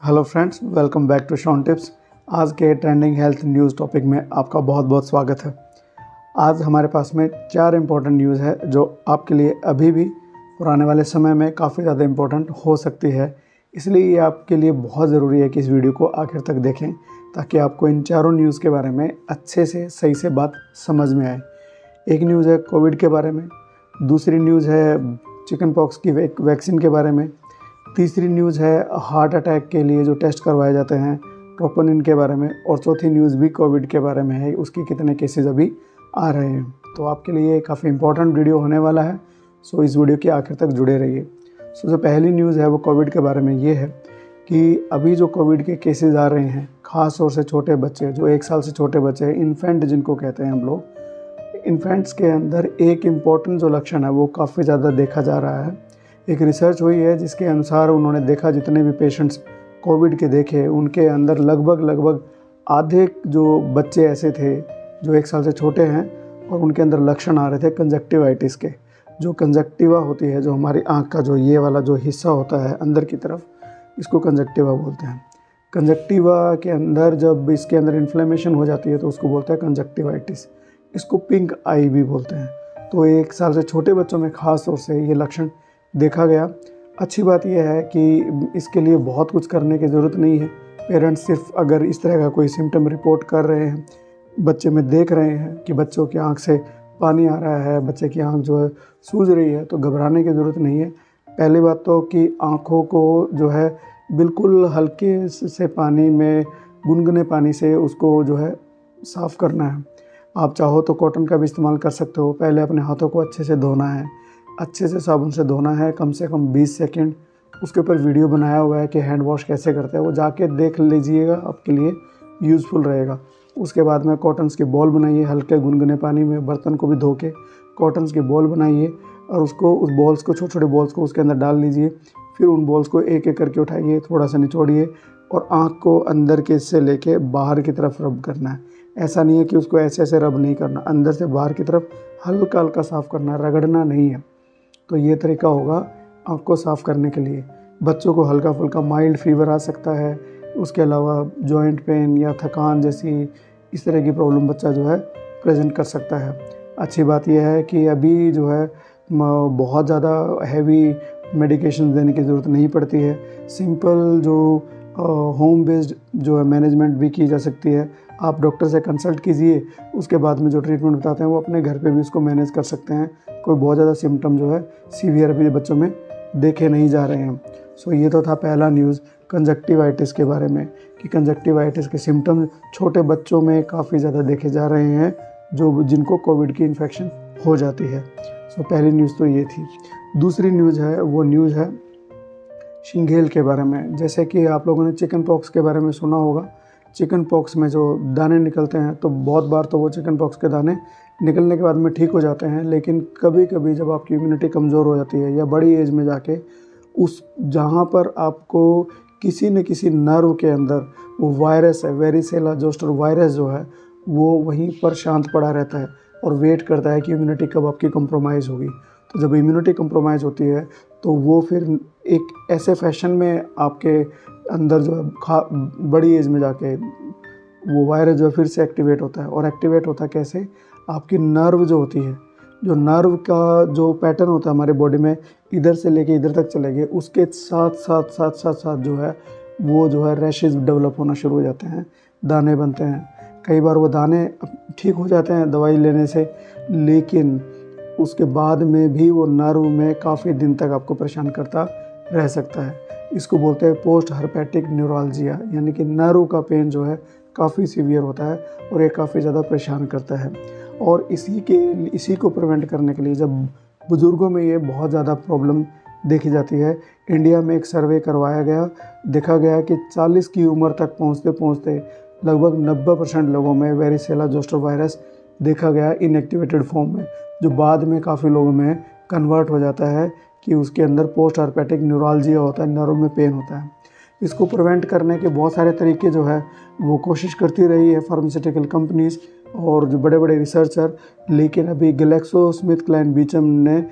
Hello friends, welcome back to Shaan tips. आज के trending health news topic में आपका बहुत बहुत स्वागत है। आज हमारे पास में 4 इम्पोर्टेंट न्यूज़ है जो आपके लिए अभी भी और आने वाले समय में काफ़ी ज़्यादा इम्पोर्टेंट हो सकती है। इसलिए ये आपके लिए बहुत ज़रूरी है कि इस वीडियो को आखिर तक देखें ताकि आपको इन चारों न्यूज़ के बारे में अच्छे से सही से बात समझ में आए। एक न्यूज़ है कोविड के बारे में, दूसरी न्यूज़ है चिकन पॉक्स की वैक्सीन के बारे में, तीसरी न्यूज़ है हार्ट अटैक के लिए जो टेस्ट करवाए जाते हैं ट्रोपोनिन के बारे में, और चौथी न्यूज़ भी कोविड के बारे में है, उसकी कितने केसेस अभी आ रहे हैं। तो आपके लिए काफ़ी इंपॉर्टेंट वीडियो होने वाला है, सो इस वीडियो के आखिर तक जुड़े रहिए। सो जो पहली न्यूज़ है वो कोविड के बारे में ये है कि अभी जो कोविड के केसेस आ रहे हैं, ख़ास तौर से छोटे बच्चे जो 1 साल से छोटे बच्चे हैं, इन्फेंट जिनको कहते हैं हम लोग, इन्फेंट्स के अंदर एक इम्पॉर्टेंट जो लक्षण है वो काफ़ी ज़्यादा देखा जा रहा है। एक रिसर्च हुई है जिसके अनुसार उन्होंने देखा जितने भी पेशेंट्स कोविड के देखे उनके अंदर लगभग आधे जो बच्चे ऐसे थे जो 1 साल से छोटे हैं और उनके अंदर लक्षण आ रहे थे कंजक्टिवाइटिस के। जो कंजक्टिवा होती है, जो हमारी आँख का जो ये वाला जो हिस्सा होता है अंदर की तरफ, इसको कंजक्टिवा बोलते हैं। कंजक्टिवा के अंदर जब इसके अंदर इन्फ्लेमेशन हो जाती है तो उसको बोलते हैं कंजक्टिवाइटिस। इसको पिंक आई भी बोलते हैं। तो 1 साल से छोटे बच्चों में ख़ास तौर से ये लक्षण देखा गया। अच्छी बात यह है कि इसके लिए बहुत कुछ करने की ज़रूरत नहीं है। पेरेंट्स सिर्फ अगर इस तरह का कोई सिम्टम रिपोर्ट कर रहे हैं, बच्चे में देख रहे हैं कि बच्चों की आंख से पानी आ रहा है, बच्चे की आंख जो है सूज रही है, तो घबराने की ज़रूरत नहीं है। पहली बात तो कि आँखों को जो है बिल्कुल हल्के से पानी में, गुनगुने पानी से उसको जो है साफ़ करना है। आप चाहो तो कॉटन का भी इस्तेमाल कर सकते हो। पहले अपने हाथों को अच्छे से धोना है, अच्छे से साबुन से धोना है, कम से कम 20 सेकंड। उसके ऊपर वीडियो बनाया हुआ है कि हैंड वॉश कैसे करते हैं, वो जाके देख लीजिएगा, आपके लिए यूज़फुल रहेगा। उसके बाद में कॉटन्स की बॉल बनाइए, हल्के गुनगुने पानी में बर्तन को भी धो के कॉटन्स की बॉल बनाइए और उसको, उस बॉल्स को, छोटे छोटे बॉल्स को उसके अंदर डाल लीजिए। फिर उन बॉल्स को एक एक करके उठाइए, थोड़ा सा निचोड़िए और आँख को अंदर के से लेके बाहर की तरफ रब करना है। ऐसा नहीं है कि उसको ऐसे ऐसे रब नहीं करना, अंदर से बाहर की तरफ हल्का हल्का साफ़ करना, रगड़ना नहीं है। तो ये तरीका होगा आँख को साफ़ करने के लिए। बच्चों को हल्का फुल्का माइल्ड फीवर आ सकता है, उसके अलावा जॉइंट पेन या थकान जैसी इस तरह की प्रॉब्लम बच्चा जो है प्रेजेंट कर सकता है। अच्छी बात यह है कि अभी जो है बहुत ज़्यादा हैवी मेडिकेशन देने की ज़रूरत नहीं पड़ती है। सिंपल जो होम बेस्ड जो है मैनेजमेंट भी की जा सकती है। आप डॉक्टर से कंसल्ट कीजिए, उसके बाद में जो ट्रीटमेंट बताते हैं वो अपने घर पे भी उसको मैनेज कर सकते हैं। कोई बहुत ज़्यादा सिम्टम जो है सीवियर अभी बच्चों में देखे नहीं जा रहे हैं। सो ये तो था पहला न्यूज़ कंजक्टिवाइटिस के बारे में कि कंजक्टिवाइटिस के सिम्टम छोटे बच्चों में काफ़ी ज़्यादा देखे जा रहे हैं जो जिनको कोविड की इन्फेक्शन हो जाती है। सो पहली न्यूज़ तो ये थी। दूसरी न्यूज़ है वो न्यूज़ है शिंगेल के बारे में। जैसे कि आप लोगों ने चिकन पॉक्स के बारे में सुना होगा। चिकन पॉक्स में जो दाने निकलते हैं, तो बहुत बार तो वो चिकन पॉक्स के दाने निकलने के बाद में ठीक हो जाते हैं, लेकिन कभी कभी जब आपकी इम्यूनिटी कमज़ोर हो जाती है या बड़ी एज में जाके उस जहाँ पर आपको किसी न किसी नर्व के अंदर वो वायरस है, वेरिसेला जोस्टर वायरस जो है, वो वहीं पर शांत पड़ा रहता है और वेट करता है कि इम्यूनिटी कब आपकी कंप्रोमाइज़ होगी। तो जब इम्यूनिटी कंप्रोमाइज़ होती है तो वो फिर एक ऐसे फैशन में आपके अंदर जो है बड़ी एज में जाके वो वायरस जो है फिर से एक्टिवेट होता है। और एक्टिवेट होता कैसे? आपकी नर्व जो होती है, जो नर्व का जो पैटर्न होता है हमारे बॉडी में, इधर से लेके इधर तक चलेंगे, उसके साथ साथ जो है वो जो है रैशेस डेवलप होना शुरू हो जाते हैं, दाने बनते हैं। कई बार वो दाने ठीक हो जाते हैं दवाई लेने से, लेकिन उसके बाद में भी वो नर्व में काफ़ी दिन तक आपको परेशान करता रह सकता है। इसको बोलते हैं पोस्ट हर्पेटिक न्यूरोलजिया, यानी कि नर्व का पेन जो है काफ़ी सीवियर होता है और ये काफ़ी ज़्यादा परेशान करता है। और इसी को प्रिवेंट करने के लिए जब बुज़ुर्गों में ये बहुत ज़्यादा प्रॉब्लम देखी जाती है, इंडिया में एक सर्वे करवाया गया, देखा गया कि 40 की उम्र तक पहुँचते लगभग 90% लोगों में वेरिसेला जोस्टर वायरस देखा गया इनएक्टिवेटेड फॉर्म में, जो बाद में काफ़ी लोगों में कन्वर्ट हो जाता है कि उसके अंदर पोस्ट हर्पेटिक न्यूरोलजिया होता है, नर्व में पेन होता है। इसको प्रिवेंट करने के बहुत सारे तरीके जो है वो कोशिश करती रही है फार्मास्यूटिकल कंपनीज़ और जो बड़े बड़े रिसर्चर, लेकिन अभी ग्लैक्सो स्मिथ क्लाइन बीचम ने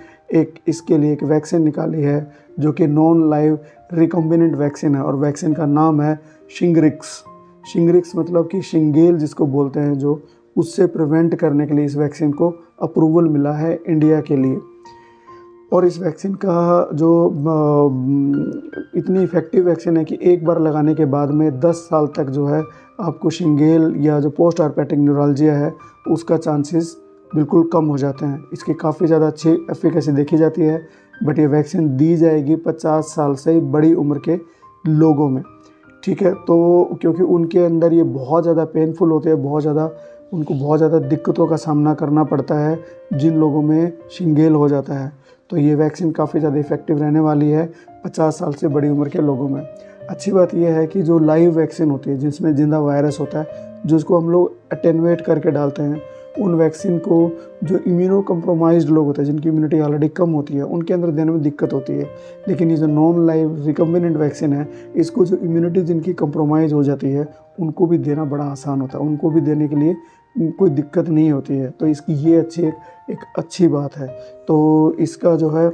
इसके लिए एक वैक्सीन निकाली है जो कि नॉन लाइव रिकम्बिनेंट वैक्सीन है और वैक्सीन का नाम है शिंगरिक्स। शिंगरिक्स मतलब कि शिंगेल जिसको बोलते हैं, जो उससे प्रिवेंट करने के लिए इस वैक्सीन को अप्रूवल मिला है इंडिया के लिए। और इस वैक्सीन का जो इतनी इफ़ेक्टिव वैक्सीन है कि एक बार लगाने के बाद में 10 साल तक जो है आपको शिंगेल या जो पोस्ट हार्पेटिक न्यूरालजिया है उसका चांसेस बिल्कुल कम हो जाते हैं। इसकी काफ़ी ज़्यादा अच्छी एफिकेसी देखी जाती है। बट ये वैक्सीन दी जाएगी 50 साल से बड़ी उम्र के लोगों में, ठीक है। तो क्योंकि उनके अंदर ये बहुत ज़्यादा पेनफुल होते हैं, उनको बहुत ज़्यादा दिक्कतों का सामना करना पड़ता है जिन लोगों में शिंगेल हो जाता है। तो ये वैक्सीन काफ़ी ज़्यादा इफ़ेक्टिव रहने वाली है 50 साल से बड़ी उम्र के लोगों में। अच्छी बात यह है कि जो लाइव वैक्सीन होती है जिसमें जिंदा वायरस होता है, जिसको हम लोग अटेनुएट करके डालते हैं, उन वैक्सीन को जो इम्यूनो कम्प्रोमाइज्ड लोग होते हैं, जिनकी इम्यूनिटी ऑलरेडी कम होती है, उनके अंदर देने में दिक्कत होती है। लेकिन ये जो नॉन लाइव रिकम्बिनेंट वैक्सीन है, इसको जो इम्यूनिटी जिनकी कम्प्रोमाइज़ हो जाती है उनको भी देना बड़ा आसान होता है, उनको भी देने के लिए कोई दिक्कत नहीं होती है। तो इसकी ये एक अच्छी बात है। तो इसका जो है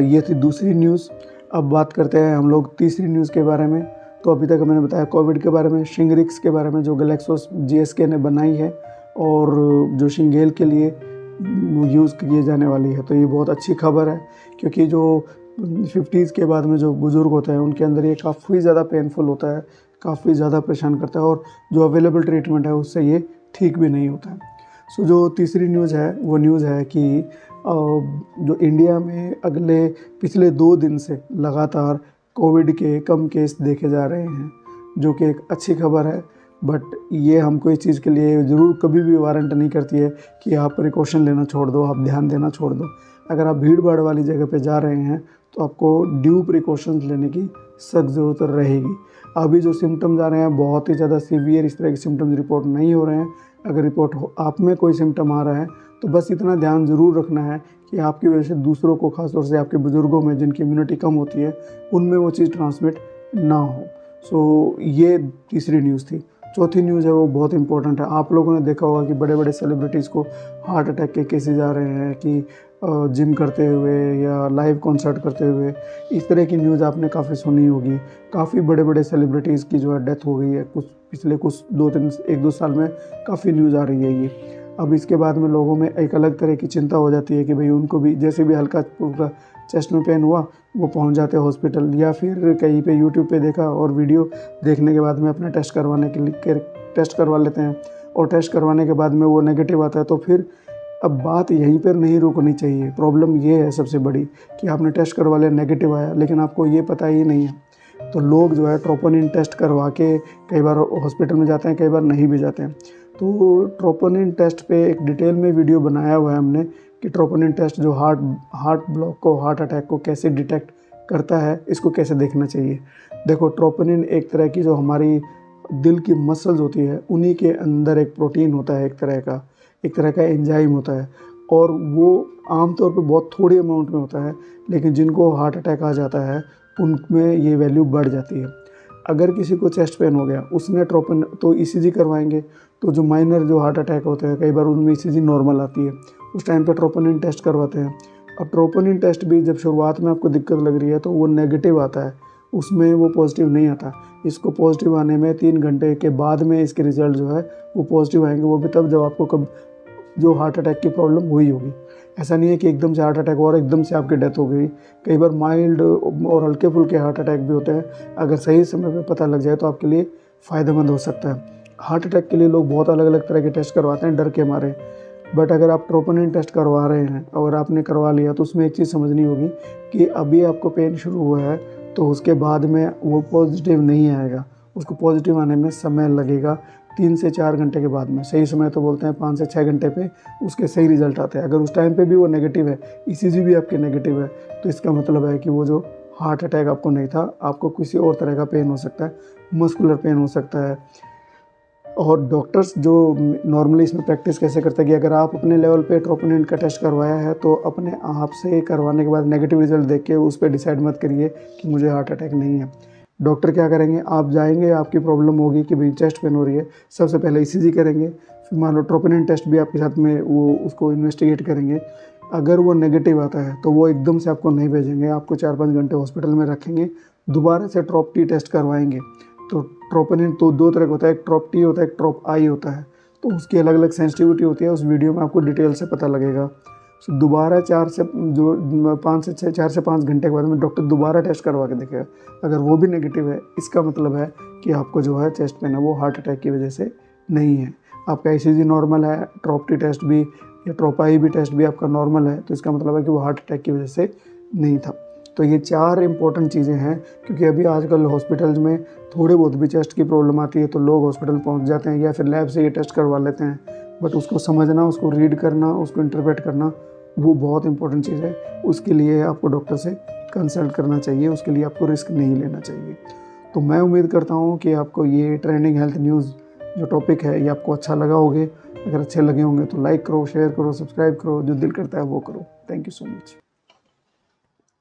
ये थी दूसरी न्यूज़। अब बात करते हैं हम लोग तीसरी न्यूज़ के बारे में। तो अभी तक मैंने बताया कोविड के बारे में, शिंगरिक्स के बारे में जो गैलेक्सो GSK ने बनाई है और जो शिंगेल के लिए यूज़ किए जाने वाली है। तो ये बहुत अच्छी खबर है क्योंकि जो 50s के बाद में जो बुज़ुर्ग होते हैं उनके अंदर ये काफ़ी ज़्यादा पेनफुल होता है, काफ़ी ज़्यादा परेशान करता है और जो अवेलेबल ट्रीटमेंट है उससे ये ठीक भी नहीं होता है। सो जो तीसरी न्यूज़ है वो न्यूज़ है कि जो इंडिया में पिछले 2 दिन से लगातार कोविड के कम केस देखे जा रहे हैं, जो कि एक अच्छी खबर है। बट ये हमको इस चीज़ के लिए ज़रूर कभी भी वारंट नहीं करती है कि आप प्रिकॉशन लेना छोड़ दो, आप ध्यान देना छोड़ दो। अगर आप भीड़ भाड़ वाली जगह पे जा रहे हैं तो आपको ड्यू प्रिकॉशंस लेने की सख्त ज़रूरत रहेगी। अभी जो सिम्टम्स आ रहे हैं बहुत ही ज़्यादा सीवियर, इस तरह के सिम्टम्स रिपोर्ट नहीं हो रहे हैं। अगर आप में कोई सिम्टम आ रहा है तो बस इतना ध्यान ज़रूर रखना है कि आपकी वजह से दूसरों को, खासतौर से आपके बुज़ुर्गों में जिनकी इम्यूनिटी कम होती है, उनमें वो चीज़ ट्रांसमिट ना हो। सो ये तीसरी न्यूज़ थी। चौथी न्यूज़ है वो बहुत इंपॉर्टेंट है। आप लोगों ने देखा होगा कि बड़े बड़े सेलिब्रिटीज़ को हार्ट अटैक के केसेस आ रहे हैं कि जिम करते हुए या लाइव कॉन्सर्ट करते हुए, इस तरह की न्यूज़ आपने काफ़ी सुनी होगी। काफ़ी बड़े बड़े सेलिब्रिटीज़ की जो है डेथ हो गई है पिछले 1-2 साल में काफ़ी न्यूज़ आ रही है ये। अब इसके बाद में लोगों में एक अलग तरह की चिंता हो जाती है कि भाई उनको भी जैसे भी हल्का फुल्का चेस्ट में पेन हुआ वो पहुंच जाते हैं हॉस्पिटल, या फिर कहीं पे यूट्यूब पे देखा और वीडियो देखने के बाद में अपना टेस्ट करवाने के लिए टेस्ट करवा लेते हैं और टेस्ट करवाने के बाद में वो नेगेटिव आता है। तो फिर अब बात यहीं पर नहीं रुकनी चाहिए। प्रॉब्लम ये है सबसे बड़ी कि आपने टेस्ट करवा लिया, नेगेटिव आया, लेकिन आपको ये पता ही नहीं है। तो लोग जो है ट्रोपोनिन टेस्ट करवा के कई बार हॉस्पिटल में जाते हैं, कई बार नहीं भी जाते हैं। तो ट्रोपोनिन टेस्ट पे एक डिटेल में वीडियो बनाया हुआ है हमने कि ट्रोपोनिन टेस्ट जो हार्ट ब्लॉक को, हार्ट अटैक को कैसे डिटेक्ट करता है, इसको कैसे देखना चाहिए। देखो, ट्रोपोनिन एक तरह की जो हमारी दिल की मसल्स होती है उन्हीं के अंदर एक प्रोटीन होता है, एक तरह का एंजाइम होता है, और वो आमतौर पे बहुत थोड़ी अमाउंट में होता है, लेकिन जिनको हार्ट अटैक आ जाता है उनमें ये वैल्यू बढ़ जाती है। अगर किसी को चेस्ट पेन हो गया, उसने ट्रोपोनिन तो ECG करवाएंगे, तो जो माइनर जो हार्ट अटैक होते हैं कई बार उनमें ECG नॉर्मल आती है, उस टाइम पे ट्रोपोनिन टेस्ट करवाते हैं। अब ट्रोपोनिन टेस्ट भी जब शुरुआत में आपको दिक्कत लग रही है तो वो नेगेटिव आता है, उसमें वो पॉजिटिव नहीं आता। इसको पॉजिटिव आने में 3 घंटे के बाद में इसके रिज़ल्ट जो है वो पॉजिटिव आएंगे, वो भी तब जब आपको जो हार्ट अटैक की प्रॉब्लम हुई होगी। ऐसा नहीं है कि एकदम से हार्ट अटैक हुआ और एकदम से आपकी डेथ हो गई। कई बार माइल्ड और हल्के फुल्के हार्ट अटैक भी होते हैं। अगर सही समय पे पता लग जाए तो आपके लिए फ़ायदेमंद हो सकता है। हार्ट अटैक के लिए लोग बहुत अलग अलग तरह के टेस्ट करवाते हैं डर के मारे, बट अगर आप ट्रोपोनिन टेस्ट करवा रहे हैं और आपने करवा लिया तो उसमें एक चीज़ समझनी होगी कि अभी आपको पेन शुरू हुआ है तो उसके बाद में वो पॉजिटिव नहीं आएगा, उसको पॉजिटिव आने में समय लगेगा 3 से 4 घंटे के बाद में। सही समय तो बोलते हैं 5 से 6 घंटे पे उसके सही रिज़ल्ट आते हैं। अगर उस टाइम पे भी वो नेगेटिव है, ECG भी आपके नेगेटिव है, तो इसका मतलब है कि वो जो हार्ट अटैक आपको नहीं था, आपको किसी और तरह का पेन हो सकता है, मस्कुलर पेन हो सकता है। और डॉक्टर्स जो नॉर्मली इसमें प्रैक्टिस कैसे करते हैं कि अगर आप अपने लेवल पे ट्रोपोनिन का टेस्ट करवाया है तो अपने आप से करवाने के बाद नेगेटिव रिजल्ट देख के उस पर डिसाइड मत करिए कि मुझे हार्ट अटैक नहीं है। डॉक्टर क्या करेंगे, आप जाएंगे, आपकी प्रॉब्लम होगी कि भाई चेस्ट पेन हो रही है, सबसे पहले ECG करेंगे, फिर मान लो ट्रोपोनिन टेस्ट भी आपके साथ में वो उसको इन्वेस्टिगेट करेंगे। अगर वो नेगेटिव आता है तो वो एकदम से आपको नहीं भेजेंगे, आपको 4-5 घंटे हॉस्पिटल में रखेंगे, दोबारा से ट्रॉप टी टेस्ट करवाएंगे। तो ट्रोपोनिन तो 2 तरह का होता है, एक ट्रॉप टी होता है, एक ट्रॉप आई होता है। तो उसकी अलग अलग सेंसिटिविटी होती है, उस वीडियो में आपको डिटेल से पता लगेगा। तो दोबारा 4 से 5 घंटे के बाद में डॉक्टर दोबारा टेस्ट करवा के देखेगा। अगर वो भी नेगेटिव है, इसका मतलब है कि आपको जो है चेस्ट पेन है वो हार्ट अटैक की वजह से नहीं है। आपका ईसीजी नॉर्मल है, ट्रॉप टी टेस्ट भी या ट्रॉप आई भी टेस्ट भी आपका नॉर्मल है, तो इसका मतलब है कि वो हार्ट अटैक की वजह से नहीं था। तो ये 4 इंपॉर्टेंट चीज़ें हैं, क्योंकि अभी आजकल हॉस्पिटल्स में थोड़े बहुत भी चेस्ट की प्रॉब्लम आती है तो लोग हॉस्पिटल पहुंच जाते हैं या फिर लैब से ये टेस्ट करवा लेते हैं। बट उसको समझना, उसको रीड करना, उसको इंटरप्रेट करना, वो बहुत इंपॉर्टेंट चीज़ है। उसके लिए आपको डॉक्टर से कंसल्ट करना चाहिए, उसके लिए आपको रिस्क नहीं लेना चाहिए। तो मैं उम्मीद करता हूँ कि आपको ये ट्रेंडिंग हेल्थ न्यूज़ जो टॉपिक है ये आपको अच्छा लगा होगा। अगर अच्छे लगे होंगे तो लाइक करो, शेयर करो, सब्सक्राइब करो, जो दिल करता है वो करो। Thank you so much.